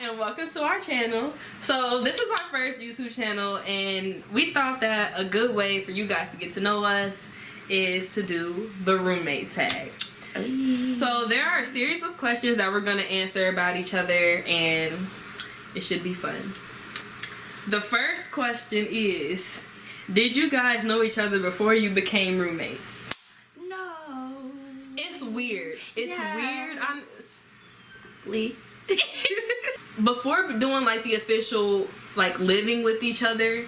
And welcome to our channel. So this is our first YouTube channel, and we thought that a good way for you guys to get to know us is to do the roommate tag. So there are a series of questions that we're going to answer about each other, and it should be fun. The first question is, did you guys know each other before you became roommates? No. It's weird. It's weird. Before doing like the official like living with each other,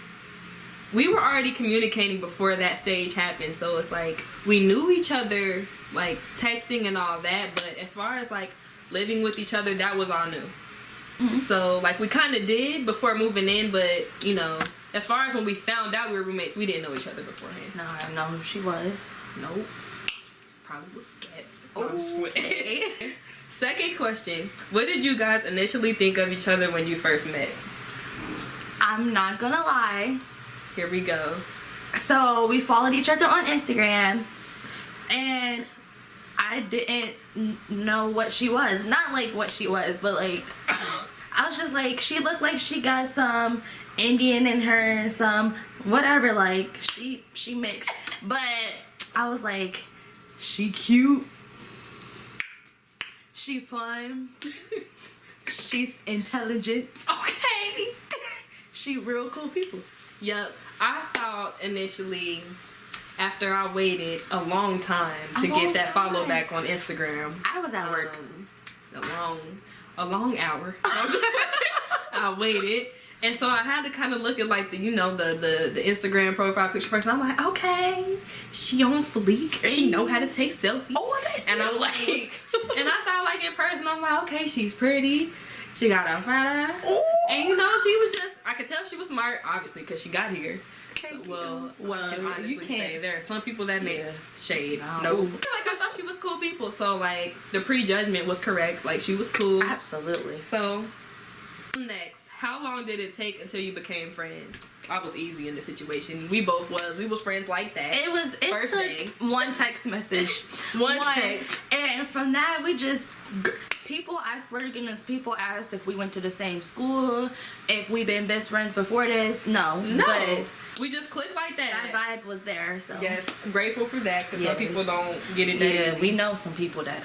we were already communicating before that stage happened. So it's like we knew each other, like texting and all that, but as far as like living with each other, that was all new. So like we kind of did before moving in, but you know, as far as when we found out we were roommates, we didn't know each other beforehand. No, I didn't know who she was. Nope. Probably was skept. Okay. Second question, what did you guys initially think of each other when you first met? I'm not gonna lie. Here we go. So we followed each other on Instagram, and I didn't know what she was. Not like what she was, but like I was just like, she looked like she got some Indian in her, some whatever, like she mixed. But I was like, she cute. She fun. She's intelligent. Okay. She real cool people. Yep. I thought initially, after I waited a long time to get that follow back on Instagram. I was at work. A long hour. I waited. And so I had to kind of look at like the, you know, the Instagram profile picture first. And I'm like, okay, she on fleek. She know how to take selfies. Oh, and I'm like, and I thought like in person, I'm like, okay, she's pretty. She got a fat eye. And you know, she was just, I could tell she was smart, obviously, because she got here. So, well, I can honestly say there are some people that make shade. No. Like I thought she was cool people. So like the prejudgment was correct. Like she was cool. Absolutely. So next. How long did it take until you became friends? I was easy in this situation. We was friends like that. It First took day. one text message. one text. And from that we just, I swear to goodness, people asked if we went to the same school, if we been best friends before this. No. But we just clicked like that. That vibe was there, so. Yes, I'm grateful for that, because some people don't get it that easy. We know some people that.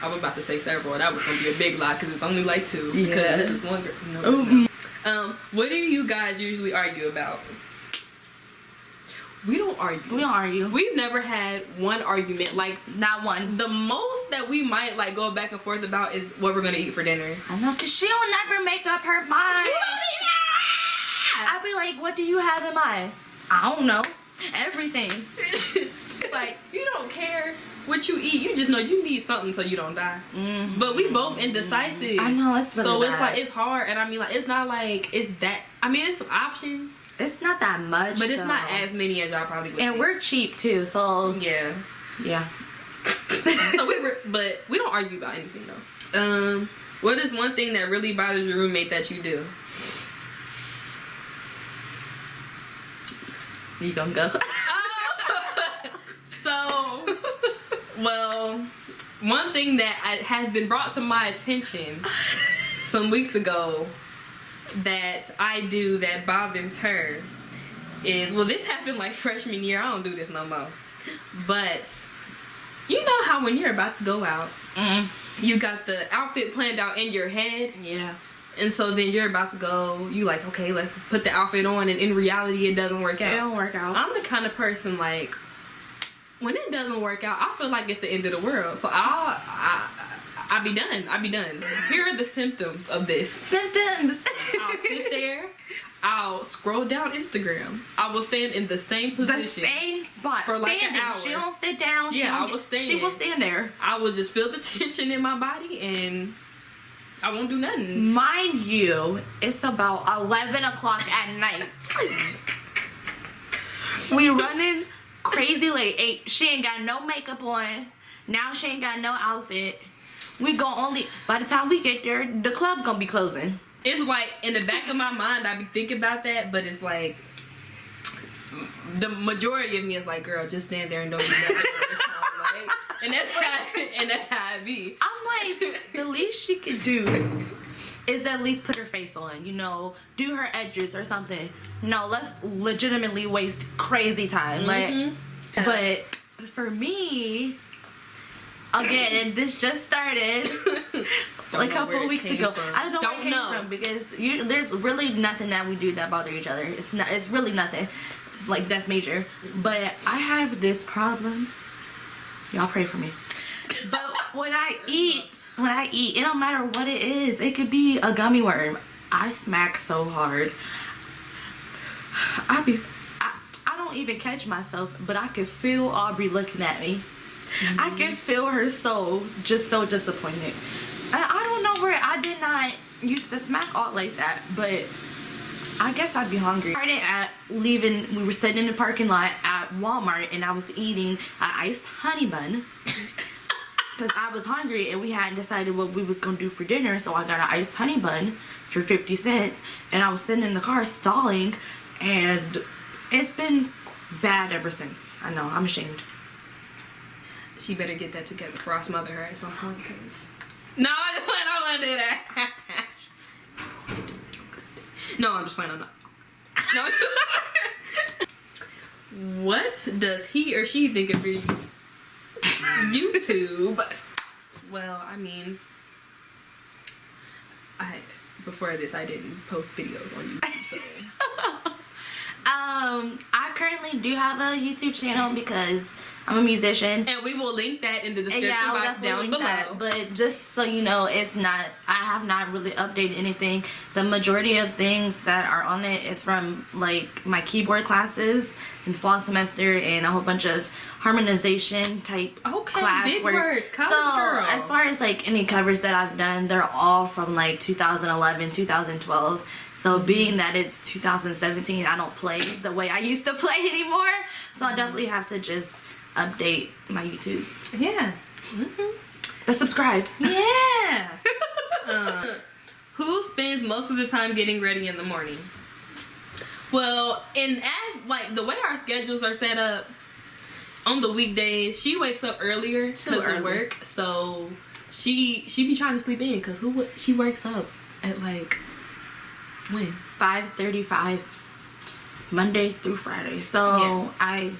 I was about to say several. That was going to be a big lie, because it's only like two. Yeah. Because this is one girl. What do you guys usually argue about? We don't argue. We don't argue. We've never had one argument. Like, not one. The most that we might like go back and forth about is what we're gonna eat for dinner. I know, cause she don't never make up her mind. You don't even. I'd be like, what do you have in mind? I don't know. Everything. It's like, you don't care what you eat. You just know you need something so you don't die. But we both indecisive. I know, it's really so bad. It's like, it's hard. And I mean, like, it's not like it's that. I mean, it's some options. It's not that much, but it's not as many as y'all probably would. And think. We're cheap too, so yeah. So but we don't argue about anything though. What is one thing that really bothers your roommate that you do? You gonna go? So, well, one thing that has been brought to my attention some weeks ago that I do that bothers her is, well, this happened like freshman year. I don't do this no more. But you know how when you're about to go out, you got the outfit planned out in your head? Yeah. And so then you're about to go, you like, okay, let's put the outfit on, and in reality it doesn't work out. It don't work out. I'm the kind of person, like, when it doesn't work out, I feel like it's the end of the world. So I'll be done. I'll be done. Here are the symptoms of this. Symptoms. I'll sit there. I'll scroll down Instagram. I will stand in the same position. The same spot. For like an hour. She don't sit down. Yeah, I will stand. She will stand there. I will just feel the tension in my body, and I won't do nothing. Mind you, it's about 11 o'clock at night. We running crazy late. She ain't got no makeup on. Now she ain't got no outfit. We by the time we get there, the club gonna be closing. It's like, in the back of my mind, I be thinking about that, but it's like, the majority of me is like, girl, just stand there and don't do nothing. Like, and that's how it be. I'm like, the least she could do is at least put her face on, you know, do her edges or something. No, let's legitimately waste crazy time. Like, but for me, again, this just started a couple weeks ago. I don't know where it came from, because usually there's really nothing that we do that bother each other. It's really nothing like that's major. But I have this problem. Y'all pray for me. But when I eat, it don't matter what it is. It could be a gummy worm. I smack so hard. I don't even catch myself, but I could feel Aubrie looking at me. I can feel her soul just so disappointed. I don't know where I did not used to smack all like that, but I guess I'd be hungry. We were sitting in the parking lot at Walmart, and I was eating an iced honey bun because I was hungry, and we hadn't decided what we was gonna do for dinner. So I got an iced honey bun for 50 cents, and I was sitting in the car stalling, and it's been bad ever since. I know, I'm ashamed. She better get that together before I smother her at some point, cause no, I don't want to do that. No, I'm just playing on that. No. What does he or she think of your YouTube? Well, I mean, before this I didn't post videos on YouTube, so. I currently do have a YouTube channel because I'm a musician, and we will link that in the description box down below. But just so you know, I have not really updated anything. The majority of things that are on it is from like my keyboard classes in fall semester and a whole bunch of harmonization type class big work. Words, college girl. As far as like any covers that I've done, they're all from like 2011, 2012. So being that it's 2017, I don't play the way I used to play anymore. So I definitely have to just update my YouTube. Yeah. But subscribe. Yeah. Who spends most of the time getting ready in the morning? Well, and as like the way our schedules are set up, on the weekdays she wakes up earlier because of work, so she be trying to sleep in because she wakes up at like when 5:35 Monday through Friday. So yeah. I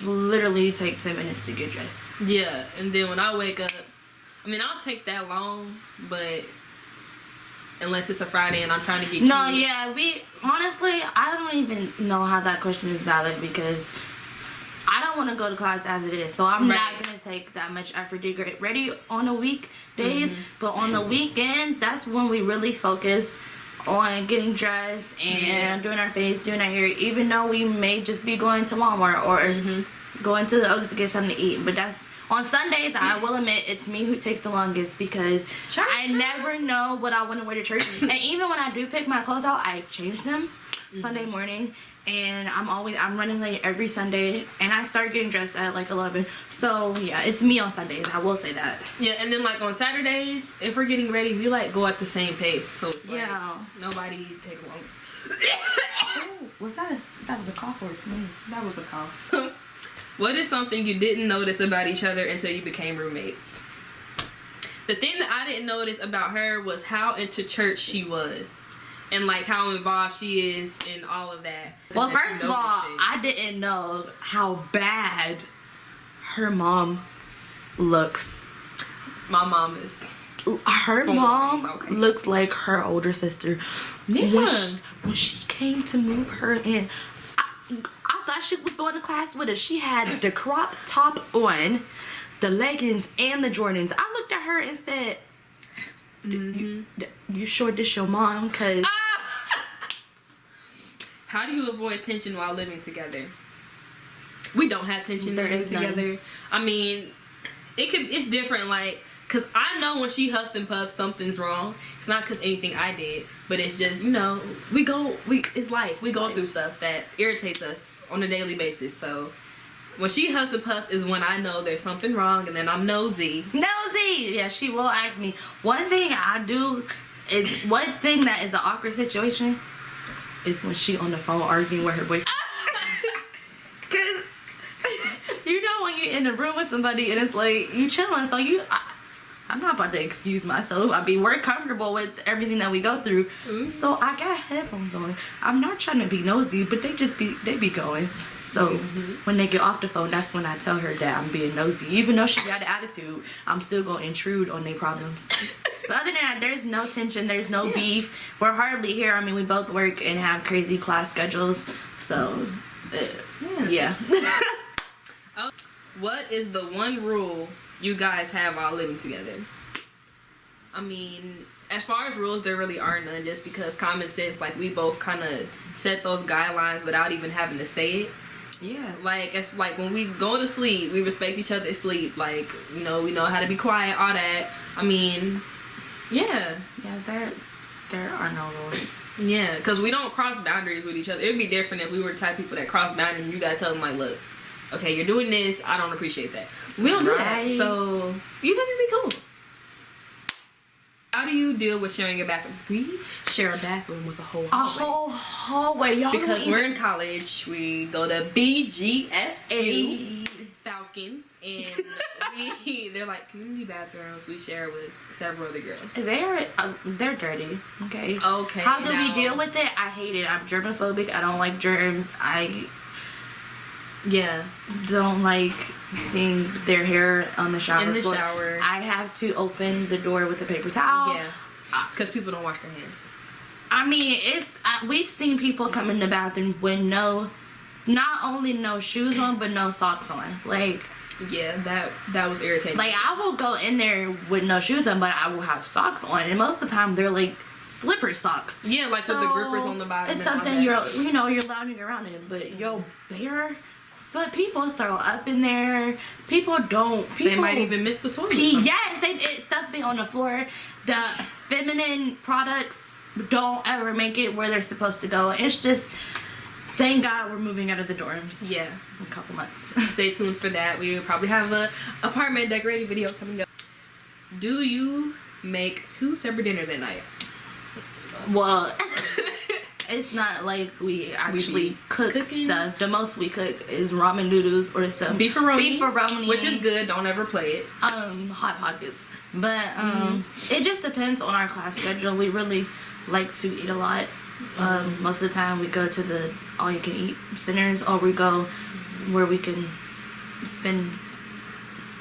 literally take 10 minutes to get dressed. Yeah, and then when I wake up, I mean, I'll take that long, but unless it's a Friday and I'm trying to get honestly, I don't even know how that question is valid because I don't want to go to class as it is, so I'm not going to take that much effort to get ready on the weekdays, but on the weekends, that's when we really focus on getting dressed and doing our face, doing our hair, even though we may just be going to Walmart or going to the Oaks to get something to eat. But that's on Sundays. I will admit it's me who takes the longest because I never know what I want to wear to church. And even when I do pick my clothes out, I change them Sunday morning, and I'm running late every Sunday, and I start getting dressed at like 11. So yeah, it's me on Sundays, I will say that. Yeah, and then like on Saturdays, if we're getting ready, we like go at the same pace, so it's like nobody takes long. Was that was a cough or a sneeze? That was a cough. What is something you didn't notice about each other until you became roommates? The thing that I didn't notice about her was how into church she was. And like how involved she is in all of that. Well, first of all, I didn't know how bad her mom looks. My mom is... Her mom looks like her older sister. Yeah. When she came to move her in, I thought she was going to class with us. She had the crop top on, the leggings, and the Jordans. I looked at her and said... You sure this your mom? Cause how do you avoid tension while living together? We don't have tension living together. I mean, it's different. Like Cause I know when she huffs and puffs, something's wrong. It's not cause anything I did, but it's just, you know, it's life. We go through stuff that irritates us on a daily basis. So when she huffs and puffs is when I know there's something wrong, and then I'm nosy. Yeah, she will ask me. One thing I do is, one thing that is an awkward situation is when she on the phone arguing with her boyfriend. Cause you know when you're in a room with somebody and it's like you chilling, so I'm not about to excuse myself. I mean, we're comfortable with everything that we go through. Mm-hmm. So I got headphones on. I'm not trying to be nosy, but they be going. So when they get off the phone, that's when I tell her that I'm being nosy. Even though she got an attitude, I'm still going to intrude on their problems. But other than that, there's no tension. There's no beef. We're hardly here. I mean, we both work and have crazy class schedules. So, yeah. What is the one rule you guys have while living together? I mean, as far as rules, there really are none, just because common sense, like, we both kind of set those guidelines without even having to say it. Yeah. Like, it's like when we go to sleep, we respect each other's sleep. Like, you know, we know how to be quiet, all that. I mean, yeah. Yeah, there are no rules. Yeah, because we don't cross boundaries with each other. It would be different if we were the type of people that cross boundaries and you got to tell them, like, look, okay, you're doing this, I don't appreciate that. We don't do that. So, you gotta be cool. How do you deal with sharing a bathroom? We share a bathroom with a whole hallway. A whole hallway, y'all. Because we're in college, we go to BGSU Falcons, and they're like community bathrooms. We share with several other girls. They're dirty. Okay. Okay. How do we deal with it? I hate it. I'm germophobic. I don't like germs. Don't like seeing their hair on the shower floor. Shower. I have to open the door with a paper towel. Yeah. Because people don't wash their hands. I mean, we've seen people come in the bathroom with not only no shoes on, but no socks on. Like, yeah, that was irritating. Like, I will go in there with no shoes on, but I will have socks on, and most of the time they're like slipper socks. Yeah, like with the grippers on the bottom. It's something you're lounging around in, but your bare foot, people throw up in there. They might even miss the toilet. Yes, stuff be on the floor. The feminine products don't ever make it where they're supposed to go. It's just, thank God we're moving out of the dorms. Yeah, in a couple months. Stay tuned for that. We will probably have a apartment decorating video coming up. Do you make 2 separate dinners at night? Well, it's not like we actually cook stuff. The most we cook is ramen noodles or some beefaroni, which is good. Don't ever play it. Hot Pockets. But it just depends on our class schedule. We really like to eat a lot. Most of the time we go to the all-you-can-eat centers, or we go where we can spend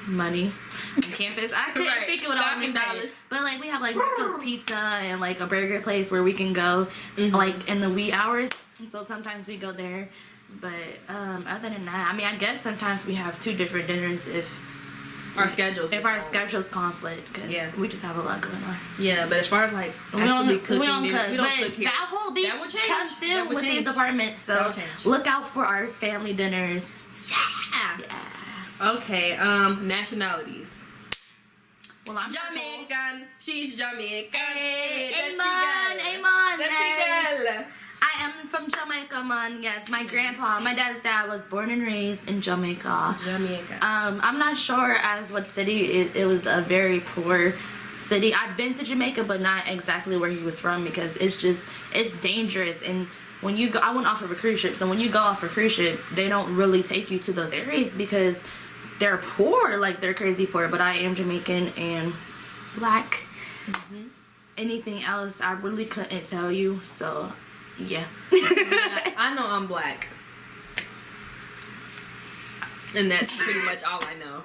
money on campus. I couldn't think of what I was saying. But like, we have like Rico's Pizza and like a burger place where we can go like in the wee hours. And so sometimes we go there. But other than that, I mean, I guess sometimes we have 2 different dinners if our schedules conflict, because we just have a lot going on. Yeah, but as far as like actually cooking, we don't cook here. That will change soon with these apartments. So look out for our family dinners. Yeah. Okay, nationalities. Well, I'm Jamaican. She's Jamaican. Amen. Girl. I am from Jamaica, man. Yes, my dad's dad was born and raised in Jamaica. I'm not sure as what city. It was a very poor city. I've been to Jamaica, but not exactly where he was from, because it's dangerous. And when you go, I went off of a cruise ship, so when you go off a cruise ship, they don't really take you to those areas because they're poor, like they're crazy poor. But I am Jamaican and black. Anything else, I really couldn't tell you. So, yeah. I know I'm black, and that's pretty much all I know.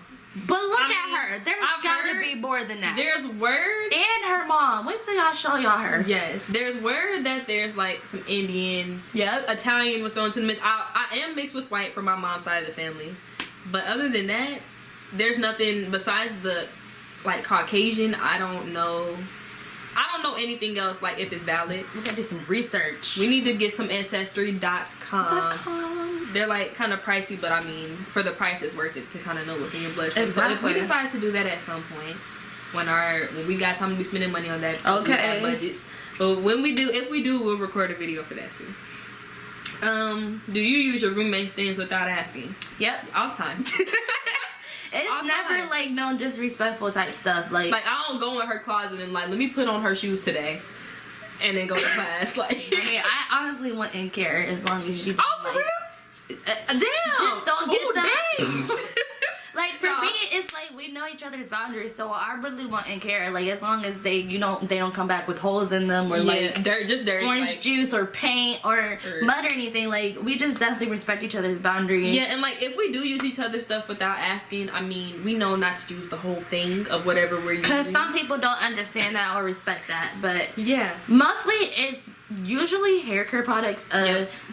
But look at her. There's gotta be more than that. There's word. And her mom. Wait till y'all show y'all her. Yes. There's word that there's like some Indian. Yep. Italian was thrown into the mix. I am mixed with white from my mom's side of the family. But other than that, there's nothing besides the like Caucasian. I don't know anything else, like if it's valid. We gotta do some research. We need to get some ancestry.com. They're like kind of pricey, but I mean, for the price it's worth it to kind of know what's in your bloodstream. Exactly. So if we decide to do that at some point, when we got time to be spending money on that. Because we have budgets. But if we do, we'll record a video for that too. Do you use your roommate's things without asking? Yep. All the time. It's never like no disrespectful type stuff. Like I don't go in her closet and like, let me put on her shoes today, and then go to class. Like, I mean, I honestly wouldn't care as long as you. Oh, for real? Damn. Just don't get dang. Like for me, it's like we know each other's boundaries, so I really wouldn't care. Like as long as they don't come back with holes in them or like dirty orange juice or paint or mud or anything. Like we just definitely respect each other's boundaries. Yeah, and like if we do use each other's stuff without asking, I mean, we know not to use the whole thing of whatever we're using. Because some people don't understand that or respect that, but yeah, mostly it's usually hair care products.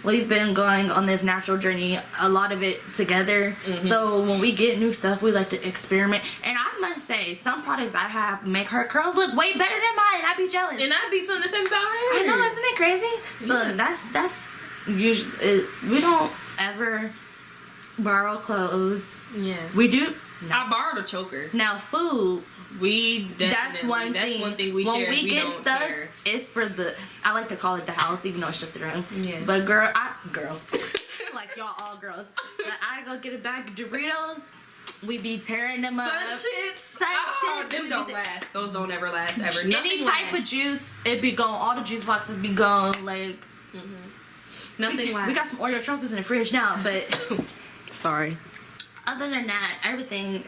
We've been going on this natural journey, a lot of it together. So when we get new stuff, we like to experiment. And I must say, some products I have make her curls look way better than mine. I'd be jealous. And I'd be feeling the same about her. I know, isn't it crazy? So that's usually, we don't ever borrow clothes. Yeah. We do. No. I borrowed a choker. Now food. That's one thing we share. When we get stuff, care. It's for I like to call it the house, even though it's just a room. Yeah. But girl, like y'all all girls. But I go get a bag of Doritos. We be tearing them up. Sun chips. Them don't last. Those don't ever last ever. Any type of juice, it be gone. All the juice boxes be gone. Like nothing lasts. We got some Oreo truffles in the fridge now, but sorry. Other than that, everything.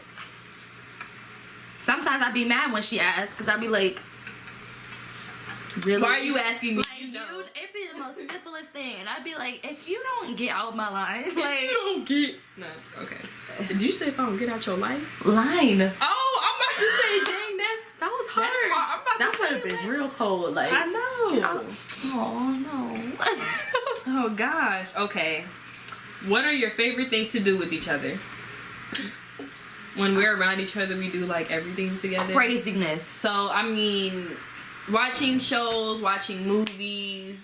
Sometimes I be mad when she asks, because I be like, really? Why are you asking me? Like, it'd be the most simplest thing. And I'd be like, if you don't get out my line, like. You don't get. No, okay. Did you say if I don't get out your line? Line. Oh, I'm about to say, dang, that was hard. That would have been real cold. Like, I know. Oh, no. Oh, gosh. Okay. What are your favorite things to do with each other? When we're around each other, we do like everything together. Craziness. So, I mean, watching shows, watching movies,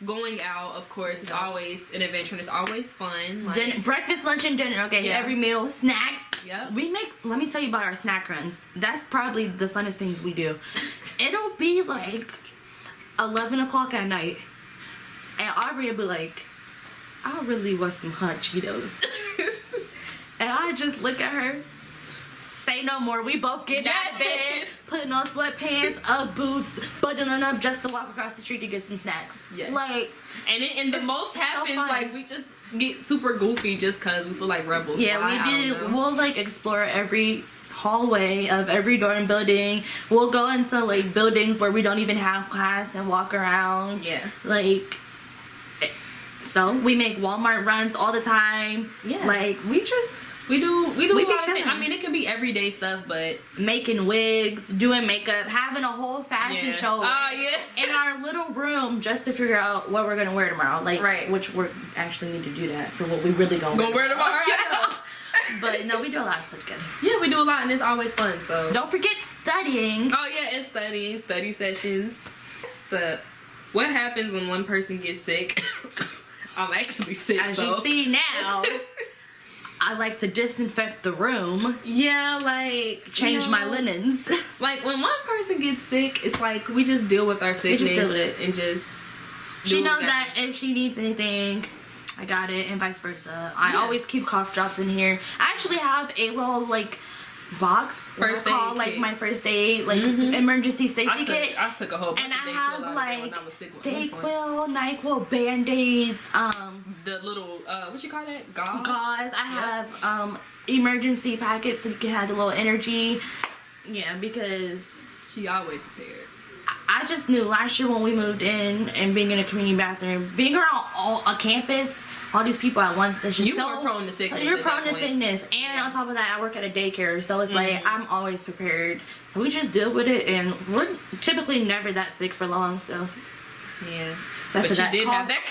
going out, of course, is always an adventure and it's always fun. Like, dinner, breakfast, lunch, and dinner. Okay, every meal, snacks. Yeah. Let me tell you about our snack runs. That's probably the funnest things we do. It'll be like 11 o'clock at night. And Aubrie will be like, I really want some hot Cheetos. And I just look at her. Say no more. We both get out of bed, putting on sweatpants, boots, buttoning up just to walk across the street to get some snacks. Yes. Like, and the most happens so like we just get super goofy just cause we feel like rebels. Yeah, we do. We'll like explore every hallway of every dorm building. We'll go into like buildings where we don't even have class and walk around. Yeah. Like. So we make Walmart runs all the time. Yeah. Like we do a lot of things. I mean, it can be everyday stuff, but making wigs, doing makeup, having a whole fashion show in our little room just to figure out what we're gonna wear tomorrow. Like, which we actually need to do that for what we really gonna wear tomorrow. But no, we do a lot of stuff together. Yeah, we do a lot, and it's always fun. So don't forget studying. Oh yeah, and studying, study sessions. What happens when one person gets sick? I'm actually sick. As you see now. I like to disinfect the room. Yeah, like change my linens. Like when one person gets sick, it's like we just deal with our sickness and just. She knows that if she needs anything, I got it, and vice versa. I always keep cough drops in here. I actually have a little like box first aid called like my first aid emergency safety kit. I took a whole bunch and I have like Dayquil, NyQuil, Band-Aids, the little what you call that? Gauze. I have emergency packets so you can have the little energy. Yeah, because she always prepared. I just knew last year when we moved in and being in a community bathroom, being around a campus, all these people at once, it's just you were prone to sickness. You're prone to sickness, and on top of that, I work at a daycare, so it's like I'm always prepared. We just deal with it, and we're typically never that sick for long. So yeah, except for that did cough. Have that.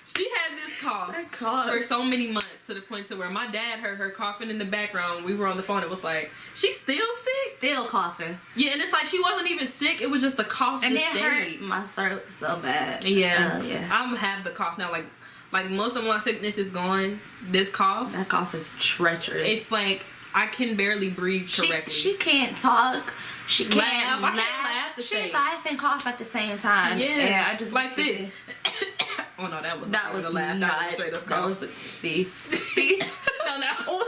She had this cough for so many months to the point to where my dad heard her coughing in the background. We were on the phone. It was like, she's still sick? Still coughing. Yeah, and it's like she wasn't even sick. It was just the cough and just it hurt my throat so bad. Yeah. I'm have the cough now. Like most of my sickness is gone. This cough. That cough is treacherous. It's like I can barely breathe correctly. She can't talk. She can't laugh. I laugh. can't laugh the She same. laugh and cough at the same time. Yeah, and I just like this. Oh no, that was a laugh. That was straight up cough. See. No.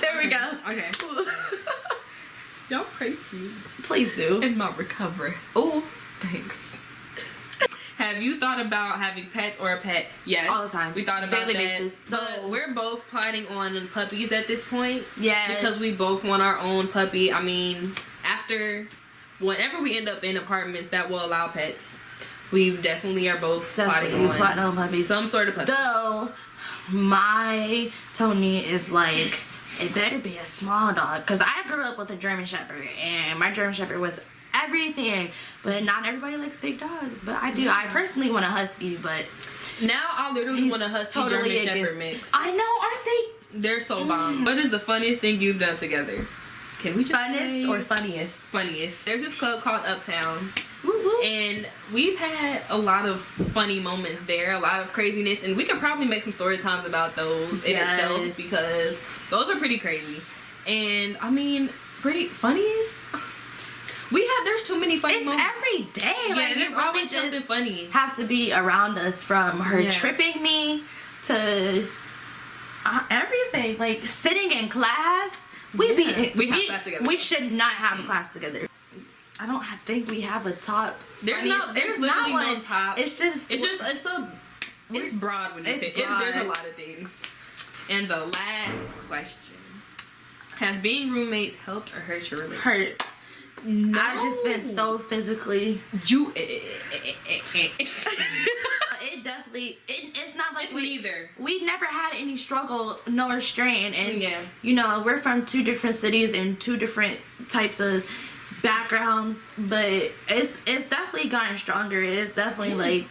There we go. Okay. Y'all pray for me Please do. in my recovery. Oh, Thanks. Have you thought about having pets or a pet? Yes. all the time. We thought about Daily that. basis. But we're both planning on puppies at this point. Yes. Because we both want our own puppy. I mean, whenever we end up in apartments that will allow pets, we definitely are both plotting on puppies. some sort of puppy. Though my Tony is like, it better be a small dog, because I grew up with a German Shepherd, and my German Shepherd was everything, but not everybody likes big dogs, but I do. I personally want a husky, but Now I literally want a husky totally German Shepherd against- mix. I know, aren't they? They're so bomb. What is the funniest thing you've done together? Can we just say Funnest or funniest? funniest? There's this club called Uptown. Woo woo. And we've had a lot of funny moments there, a lot of craziness, and we could probably make some story times about those in itself, because those are pretty crazy. And I mean, pretty funniest. There's too many funny moments. Every day. Yeah, like, there's you always just something funny. have to be around us, from her tripping me to everything. Like sitting in class, we have class together. We should not have a class together. I don't think we have a top. There's literally no top. It's broad when you say it. There's a lot of things. And the last question: has being roommates helped or hurt your relationship? Hurt. No. I've just been so physically. It definitely. It's not like It's neither. We never had any struggle nor strain, and Yeah. you know, we're from 2 different cities and 2 different types of backgrounds, but it's definitely gotten stronger. It's definitely like,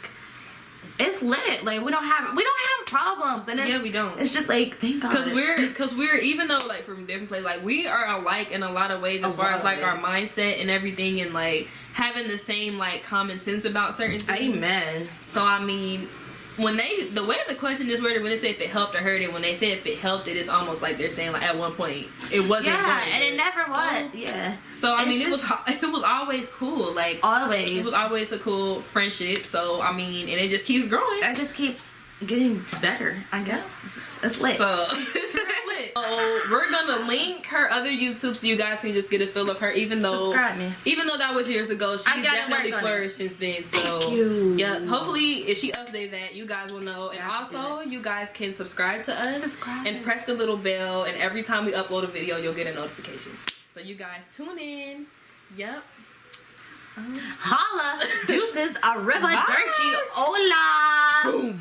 it's lit. Like we don't have problems, and we don't. It's just like, thank God. Because we're even though like from different places, like we are alike in a lot of ways as far as like our mindset and everything, and like having the same like common sense about certain things. Amen. So I mean, the way the question is worded, when they say if it helped or hurt it, when they say if it helped it, it's almost like they're saying like at one point it wasn't. Yeah, and it never was. So I mean, it was always cool. Like always, it was always a cool friendship. So I mean, and it just keeps growing. It just keeps getting better, I guess. It's lit. So it's real lit. So we're gonna link her other YouTube so you guys can just get a feel of her. Even though that was years ago, she's definitely flourished since then. So thank you. Yeah, hopefully if she updates that, you guys will know. And also you guys can subscribe to us and press the little bell, and every time we upload a video you'll get a notification. So you guys tune in. Yep. Holla. Deuces. Arrivederci. Hola. Boom.